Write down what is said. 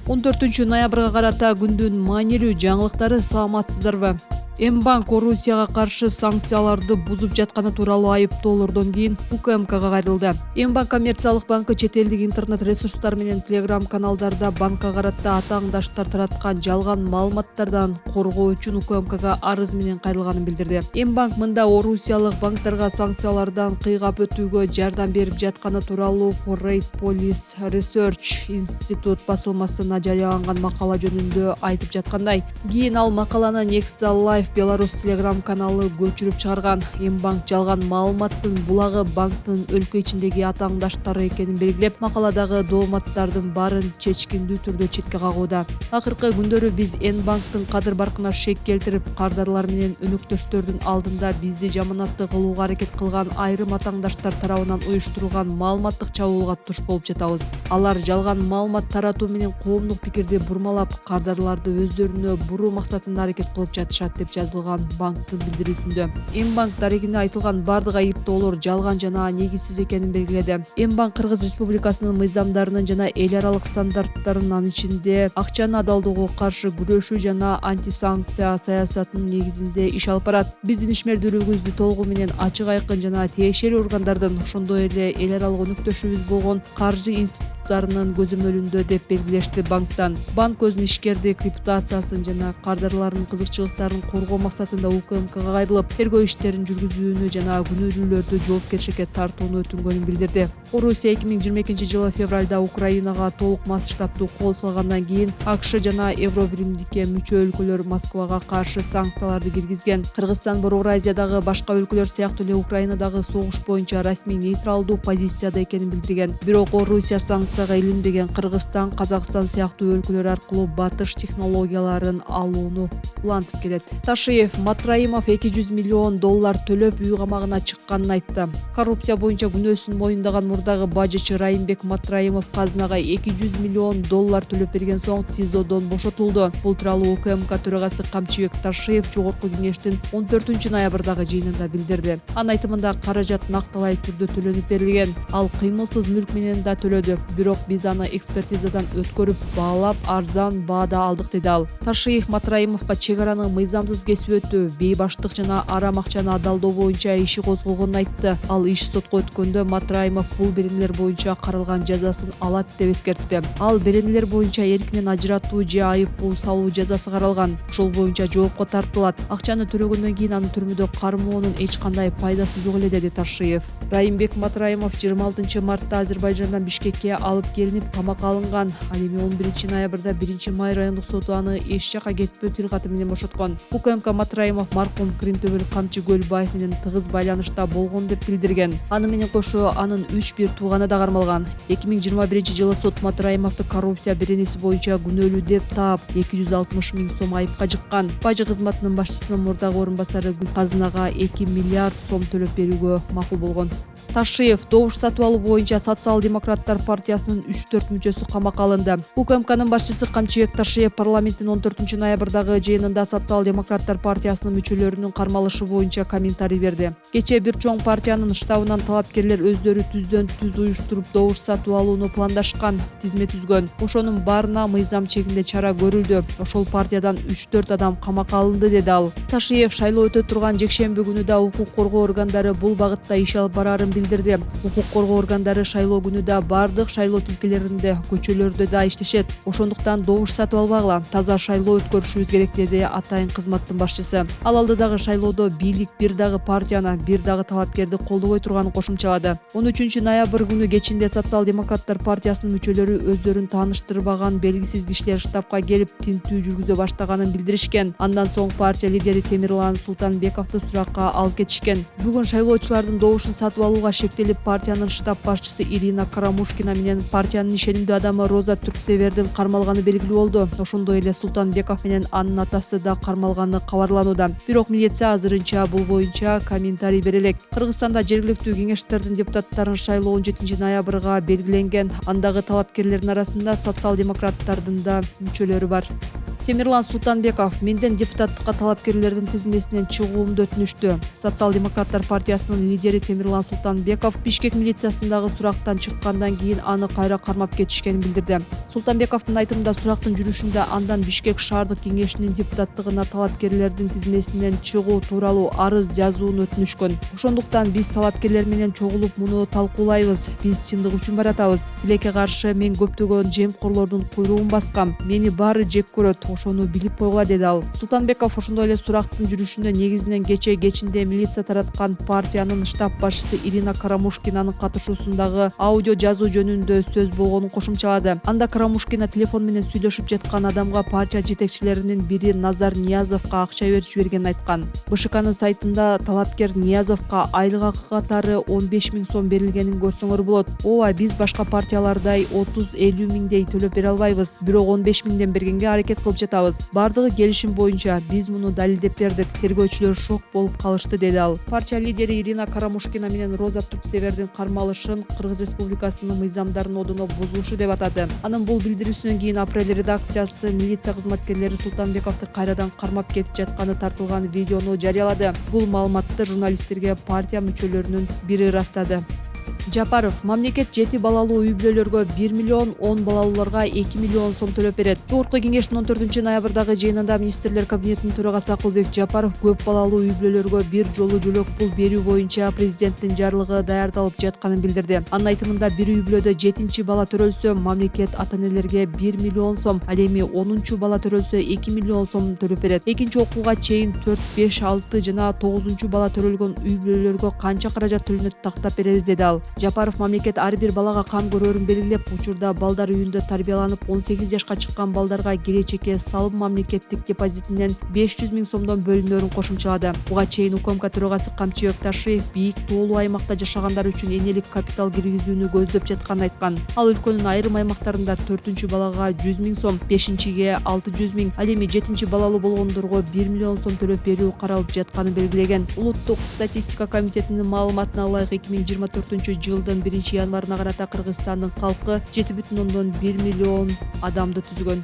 14 ноябрга карата күндүн маанилүү жаңылыктары саламатсыздарбы? М-банк Орусияга каршы санкцияларды бузуп жатканы тууралуу айыптоолордон кийин УКМКга кайрылды. М-банк коммерциялык банкы чет элдик интернет ресурстар менен телеграм каналдарда банкка карата атааңдаштар тараткан жалган маалыматтардан коргоо үчүн УКМКга арыз менен кайрылганын билдирди. М-банк мында орусиялык банктарга санкциялардан кыйгап өтүүгө жардам берип жатканы тууралуу Foreign Policy Research Institute басылмасына жарыяланган макала жөнүндө айтып жаткандай, кийин ал макаланы Nexta Live Беларусь телеграм каналы көчүрүп чыгарган. М-банк жалган маалыматтын булагы банктын өлкө ичиндеги атааңдаштары экенин белгилеп, макаладагы дооматтардын баарын чечкиндүү түрдө четке кагууда. Акыркы күндөрү биз М-банктын кадыр баркына шек келтирип, кардарлар менен өнөктөштөрдүн алдында бизди жаманатты кылууга аракет кылган айрым атааңдаштар тарабынан уюштурулган маалыматтык чабуулга туш болуп жатабыз. Алар жалган маалымат таратуу менен коомдук пикирди бурмалап, кардарларды өздөрүнө буруу максатында аракет кылып жатышат деп жазылган банктын билдирүүсүндө. М-банк дарегинде айтылган бардык айыптоолор жалган жана негизсиз экенин белгиледи. М-банк Кыргыз Республикасынын мыйзамдарынын жана эл аралык стандарттарынын, анын ичинде акчаны адалдоого каршы күрөшүү жана антисанкция саясатынын негизинде иш алып барат. Биздин ишмердүүлүгүбүздү толугу менен ачык, айкын жана тиешелүү органдардын, ошондой эле эл аралык өнөктөшүбүз болгон каржы институттарынын көзөмөлүндө деп белгилешти банктан. Банк өзүнүн ишкердик репутациясын жана кардарлардын кызыкчылыктарын коргоо максатында УКМКга кайрылып, тергөө иштерин жүргүзүүнү жана күнөөлүүлөрдү жоопкерчиликке тартууну өтүнгөнүн билдирди. Орусия 2022-жылы февралда Украинага толук масштабдуу кол салгандан кийин АКШ жана Евробиримдикке мүчө өлкөлөр Москвага каршы санкцияларды киргизген. Кыргызстан Борбор Азиядагы башка өлкөлөр сыяктуу эле Украинадагы согуш боюнча расмий нейтралдуу позицияда экенин билдирген. Бирок Орусия санкцияга илинбеген. Кыргызстан, Казакстан сыяктуу өлкөлөр аркылуу батыш технологияларын алууну улантып келет. Ташиев Матраимов $200 миллион төлөп үй камагына чыкканын айтты. Коррупция боюнча күнөөсүн моюндаган мурдагы бажычы Райымбек Матраимов казынага $200 миллион төлөп берген соң ТИЗОдон бошотулду. Бул тууралуу УКМК төрагасы Камчыбек Ташиев Жогорку кеңештин 14-ноябрдагы жыйынында билдирди. Анын айтымында каражат накталай түрдө төлөнүп берилген. Ал кыймылсыз мүлк менен да төлөдү. Бирок биз аны экспертизадан өткөрүп, баалап, арзан баада алдык, деди ал. Ташиев Матраимовго чек араны мыйзамсыз кесип өтүү, бейбаштык жана арам акчаны адалдоо боюнча иши козголгонун айтты. Ал иш сотко өткөндө Матраимов бул беренелер боюнча каралган жазасын алат деп эскертти. Ал беренелер боюнча эркинен ажыратуу же айып пул салуу жазасы каралган. Ошол боюнча жоопко тартылат. Акчаны төлөгөндөн кийин аны түрмөдө кармоонун эч кандай пайдасы жок эле, деди Ташиев. Райымбек Матраимов 26-мартта Азербайжандан Бишкекке алып келинип камакка алынган. Ал эми 11-ноябрда 1-Май райондук соту аны эч жакка кетпөө тил каты менен бошоткон. УКМК Матраимов маркум Кырымтөбөл Камчы Көлбаев менен тыгыз байланышта болгон деп билдирген. Аны менен кошо анын 3 тууганы да кармалган. 2021-жылы сот Матраимовду коррупция беренеси боюнча күнөөлүү деп таап, 260 000 сом айыпка жыккан. Бажы кызматынын башчысынын мурдагы орун басары казынага 2 миллиард сом төлөп берүүгө макул болгон. Ташиев добуш сатып алуу боюнча Социал-демократтар партиясынын 3-4 мүчөсү камакка алынды. УКМКнын башчысы Камчыбек Ташиев парламенттин 14-ноябрдагы жыйынында Социал-демократтар партиясынын мүчөлөрүнүн кармалышы боюнча комментарий берди. Кечээ бир чоң партиянын штабынан талапкерлер өздөрү түздөн-түз уюштуруп добуш сатып алууну пландашкан, тизме түзгөн. Ошонун баарына мыйзам чегинде чара көрүлдү. Ошол партиядан 3-4 адам камакка алынды, деди ал. Ташиев шайлоо өтө турган жекшемби күнү да укук коргоо органдары бул багытта иш алып барарын билдирди. Укук коргоо органдары шайлоо күнү да бардык шайлоо тилкелеринде, көчөлөрдө да иштешет. Ошондуктан добуш сатып албагыла, таза шайлоо өткөрүшүбүз керек, деди атайын кызматтын башчысы. Ал алдыдагы шайлоодо бийлик бир дагы партияны, бир дагы талапкерди колдобой турганын кошумчалады. 13-ноябрь күнү кечинде Социал-демократтар партиясынын мүчөлөрү өздөрүн тааныштырбаган белгисиз кишилер штабка келип тинтүү жүргүзө баштаганын билдиришкен. Андан соң партия лидери Темирлан Султанбековду суракка алып кетишкен. Бүгүн шайлоочулардын добушун сатып алууга шектелип, партиянын штаб башчысы Ирина Карамушкина менен партиянын ишенимдүү адамы Роза Түрксевердин кармалганы белгилүү болду. Ошондой эле Султанбеков менен анын атасы да кармалганы кабарланууда. Бирок милиция азырынча бул боюнча комментарий бере элек. Кыргызстанда жергиликтүү кеңештердин депутаттарын шайлоо 17-ноябрга белгиленген. Андагы талапкерлердин арасында социал-демократтардын да мүчөлөрү бар. Темирлан Султанбеков менден депутаттыкка талапкерлердин тизмесинен чыгуумду өтүнүштү. Социал-демократтар партиясынын лидери Темирлан Султанбеков Бишкек милициясындагы сурактан чыккандан кийин аны кайра кармап кетишкенин билдирди. Султанбековдун айтымында сурактын жүрүшүндө андан Бишкек шаардык кеңешинин депутаттыгына талапкерлердин тизмесинен чыгуу тууралуу арыз жазууну өтүнүшкөн. Ошондуктан биз талапкерлер менен чогулуп муну талкуулайбыз. Биз чындык үчүн баратабыз. Тилекке каршы мен көптөгөн жемкорлордун куйругун баскам. Мени баары жек көрөт, ошону билип койгула, деди ал. Султанбеков ошондой эле сурактын жүрүшүндө негизинен кечинде милиция тараткан партиянын штаб башчысы Ирина Карамушкинанын катышуусундагы аудио жазуу жөнүндө сөз болгонун кошумчалады. Анда Карамушкина телефон менен сүйлөшүп жаткан адамга партия жетекчилеринин бири Назар Ниязовго акча берип жибергенин айткан. БШКнын сайтында талапкер Ниязовго айлык акы катары 15 000 сом берилгенин көрсөңөр болот. Ооба, биз башка партиялардай 30-50 миңдей төлөп бере албайбыз. Бирок 15 миңден бергенге аракет кылып жатабыз. Бардыгы келишим боюнча биз муну далилдеп бердик. Тергөөчүлөр шок болуп калышты, деди ал. Партия лидери Ирина Карамушкина менен Роза Турксевердин кармалышын Кыргыз Республикасынын мыйзамдарын одоно бузулушу деп атады. Анын бул билдирүүсүнөн кийин апрель редакциясы милиция кызматкерлери Султанбековду кайрадан кармап кетип жатканы тартылган видеону жарыялады. Бул маалыматты журналисттерге партия мүчөлөрүнүн бири ырастады. Жапаров мамлекет 7 балалуу үй бүлөлөргө 1 миллион, 10 балалууларга 2 миллион сом төлөп берет. Жогорку кеңештин 14-ноябрдагы жыйынында министрлер кабинетинин төрагасы Акылбек Жапаров көп балалуу үй бүлөлөргө бир жолу жөлөк пул берүү боюнча президенттин жарлыгы даярдалып жатканын билдирди. Анын айтымында бир үй бүлөдө 7 бала төрөлсө, мамлекет ата-энелерге 1 миллион сом, ал эми 10 бала төрөлсө 2 миллион сом төлөп берет. Экинчи окууга чейин 4, 5, 6 жана 9 бала төрөлгөн үй бүлөлөргө канча каражат төлөнөт тактап беребиз, деди ал. Жапаров мамлекет ар бир балага кам көрөрүн белгилеп, учурда балдар үйүндө тарбияланып 18 жашка чыккан балдарга келечекке салым мамлекеттик депозитинен 500 000 сомдон бөлүнөрүн кошумчалады. Буга чейин УКМК төрагасы Камчыбек Ташиев бийик тоолуу аймакта жашагандар үчүн энелик капитал киргизүүнү көздөп жатканын айткан. Ал өлкөнүн айрым аймактарында 4 балага 100 000 сом, 5-ге 600 000, ал эми 7 балалуу болгондорго 1 миллион сом төлөп берүү каралып жатканын белгилеген. Улуттук статистика комитетинин маалыматына ылайык 2024-жылдын 1-январына карата Кыргызстандын калкы 7,1 миллион адамды түзгөн.